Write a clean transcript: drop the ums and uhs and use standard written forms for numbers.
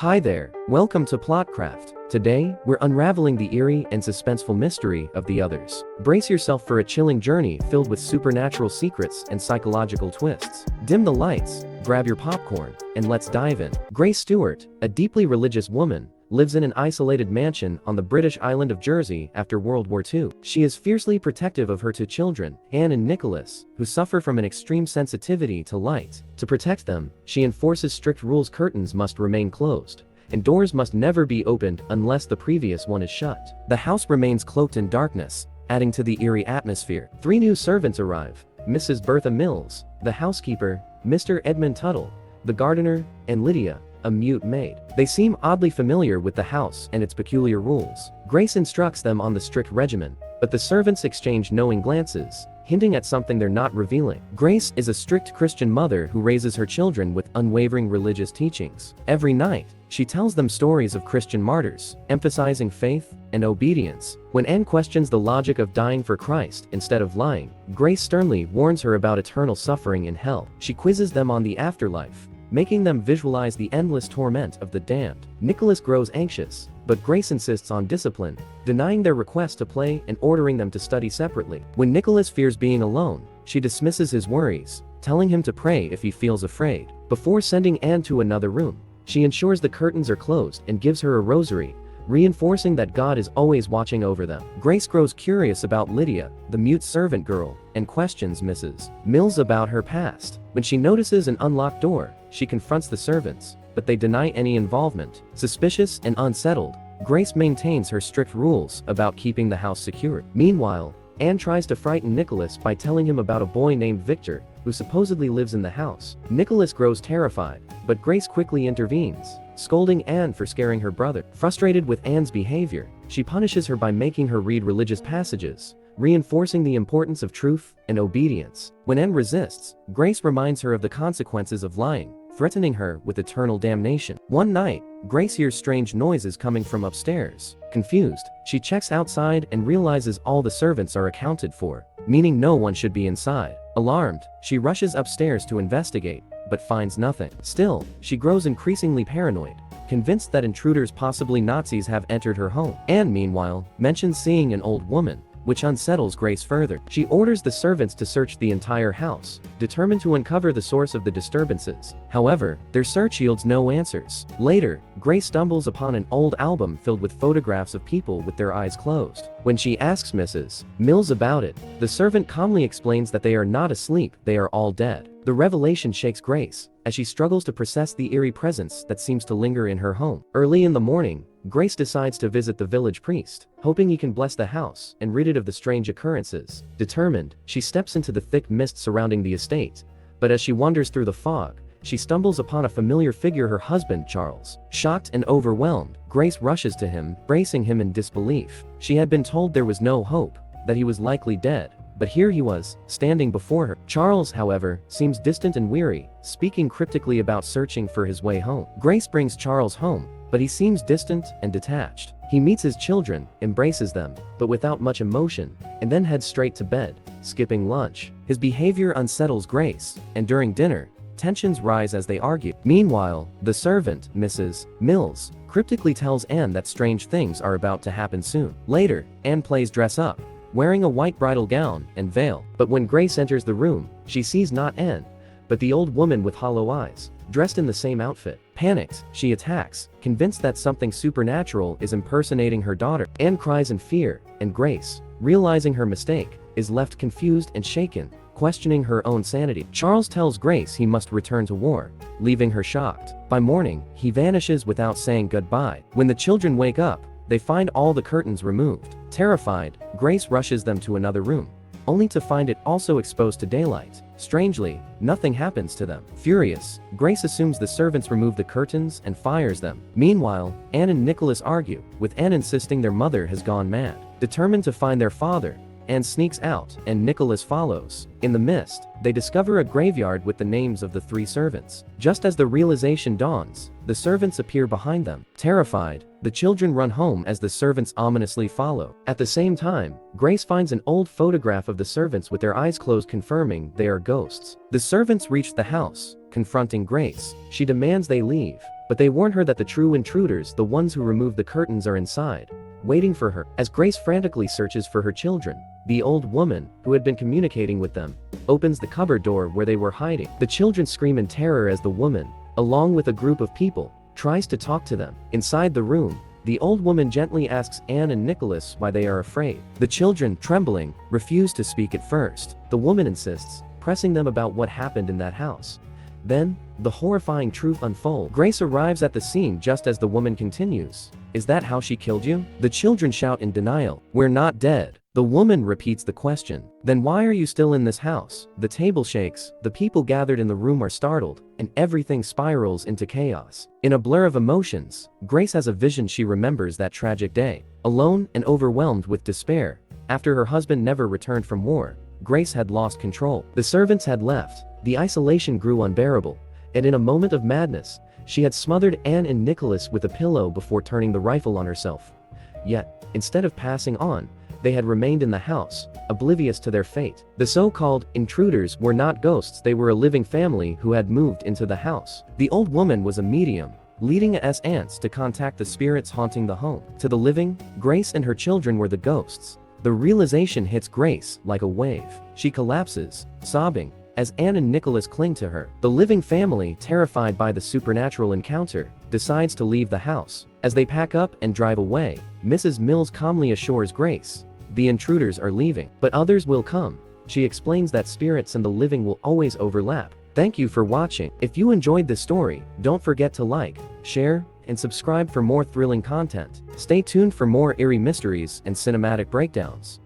Hi there, welcome to PlotCraft. Today, we're unraveling the eerie and suspenseful mystery of the others. Brace yourself for a chilling journey filled with supernatural secrets and psychological twists. Dim the lights, grab your popcorn, and let's dive in. Grace Stewart, a deeply religious woman, lives in an isolated mansion on the British island of Jersey after World War II. She is fiercely protective of her two children, Anne and Nicholas, who suffer from an extreme sensitivity to light. To protect them, she enforces strict rules: curtains must remain closed, and doors must never be opened unless the previous one is shut. The house remains cloaked in darkness, adding to the eerie atmosphere. Three new servants arrive: Mrs. Bertha Mills, the housekeeper, Mr. Edmund Tuttle, the gardener, and Lydia, a mute maid. They seem oddly familiar with the house and its peculiar rules. Grace instructs them on the strict regimen, but the servants exchange knowing glances, hinting at something they're not revealing. Grace is a strict Christian mother who raises her children with unwavering religious teachings. Every night, she tells them stories of Christian martyrs, emphasizing faith and obedience. When Anne questions the logic of dying for Christ instead of lying, Grace sternly warns her about eternal suffering in hell. She quizzes them on the afterlife, making them visualize the endless torment of the damned. Nicholas grows anxious, but Grace insists on discipline, denying their request to play and ordering them to study separately. When Nicholas fears being alone, she dismisses his worries, telling him to pray if he feels afraid. Before sending Anne to another room, she ensures the curtains are closed and gives her a rosary, reinforcing that God is always watching over them. Grace grows curious about Lydia, the mute servant girl, and questions Mrs. Mills about her past. When she notices an unlocked door, she confronts the servants, but they deny any involvement. Suspicious and unsettled, Grace maintains her strict rules about keeping the house secure. Meanwhile, Anne tries to frighten Nicholas by telling him about a boy named Victor, who supposedly lives in the house. Nicholas grows terrified, but Grace quickly intervenes, scolding Anne for scaring her brother. Frustrated with Anne's behavior, she punishes her by making her read religious passages, reinforcing the importance of truth and obedience. When Anne resists, Grace reminds her of the consequences of lying, threatening her with eternal damnation. One night, Grace hears strange noises coming from upstairs. Confused, she checks outside and realizes all the servants are accounted for, meaning no one should be inside. Alarmed, she rushes upstairs to investigate, but finds nothing. Still, she grows increasingly paranoid, convinced that intruders, possibly Nazis, have entered her home. Anne, meanwhile, mentions seeing an old woman, which unsettles Grace further. She orders the servants to search the entire house, determined to uncover the source of the disturbances. However, their search yields no answers. Later, Grace stumbles upon an old album filled with photographs of people with their eyes closed. When she asks Mrs. Mills about it, the servant calmly explains that they are not asleep, they are all dead. The revelation shakes Grace, as she struggles to process the eerie presence that seems to linger in her home. Early in the morning, Grace decides to visit the village priest, hoping he can bless the house and rid it of the strange occurrences. Determined, she steps into the thick mist surrounding the estate, but as she wanders through the fog, she stumbles upon a familiar figure: her husband, Charles. Shocked and overwhelmed, Grace rushes to him, bracing him in disbelief. She had been told there was no hope, that he was likely dead, but here he was, standing before her. Charles, however, seems distant and weary, speaking cryptically about searching for his way home. Grace brings Charles home, but he seems distant and detached. He meets his children, embraces them, but without much emotion, and then heads straight to bed, skipping lunch. His behavior unsettles Grace, and during dinner, tensions rise as they argue. Meanwhile, the servant, Mrs. Mills, cryptically tells Anne that strange things are about to happen soon. Later, Anne plays dress up, wearing a white bridal gown and veil. But when Grace enters the room, she sees not Anne, but the old woman with hollow eyes, dressed in the same outfit. Panicked, she attacks, convinced that something supernatural is impersonating her daughter. Anne cries in fear, and Grace, realizing her mistake, is left confused and shaken, questioning her own sanity. Charles tells Grace he must return to war, leaving her shocked. By morning, he vanishes without saying goodbye. When the children wake up, they find all the curtains removed. Terrified, Grace rushes them to another room, only to find it also exposed to daylight. Strangely, nothing happens to them. Furious, Grace assumes the servants removed the curtains and fires them. Meanwhile, Anne and Nicholas argue, with Anne insisting their mother has gone mad. Determined to find their father, Anne sneaks out, and Nicholas follows. In the mist, they discover a graveyard with the names of the three servants. Just as the realization dawns, the servants appear behind them. Terrified, the children run home as the servants ominously follow. At the same time, Grace finds an old photograph of the servants with their eyes closed, confirming they are ghosts. The servants reach the house, confronting Grace. She demands they leave, but they warn her that the true intruders, the ones who removed the curtains, are inside, waiting for her. As Grace frantically searches for her children, the old woman, who had been communicating with them, opens the cupboard door where they were hiding. The children scream in terror as the woman, along with a group of people, tries to talk to them. Inside the room, the old woman gently asks Anne and Nicholas why they are afraid. The children, trembling, refuse to speak at first. The woman insists, pressing them about what happened in that house. Then, the horrifying truth unfolds. Grace arrives at the scene just as the woman continues. "Is that how she killed you?" The children shout in denial. "We're not dead." The woman repeats the question. "Then why are you still in this house?" The table shakes, the people gathered in the room are startled, and everything spirals into chaos. In a blur of emotions, Grace has a vision. She remembers that tragic day. Alone and overwhelmed with despair, after her husband never returned from war, Grace had lost control. The servants had left, the isolation grew unbearable, and in a moment of madness, she had smothered Anne and Nicholas with a pillow before turning the rifle on herself. Yet, instead of passing on, they had remained in the house, oblivious to their fate. The so-called intruders were not ghosts, they were a living family who had moved into the house. The old woman was a medium, leading us aunts to contact the spirits haunting the home. To the living, Grace and her children were the ghosts. The realization hits Grace like a wave. She collapses, sobbing, as Anne and Nicholas cling to her. The living family, terrified by the supernatural encounter, decides to leave the house. As they pack up and drive away, Mrs. Mills calmly assures Grace, "The intruders are leaving, but others will come." She explains that spirits and the living will always overlap. Thank you for watching. If you enjoyed this story, don't forget to like, share, and subscribe for more thrilling content. Stay tuned for more eerie mysteries and cinematic breakdowns.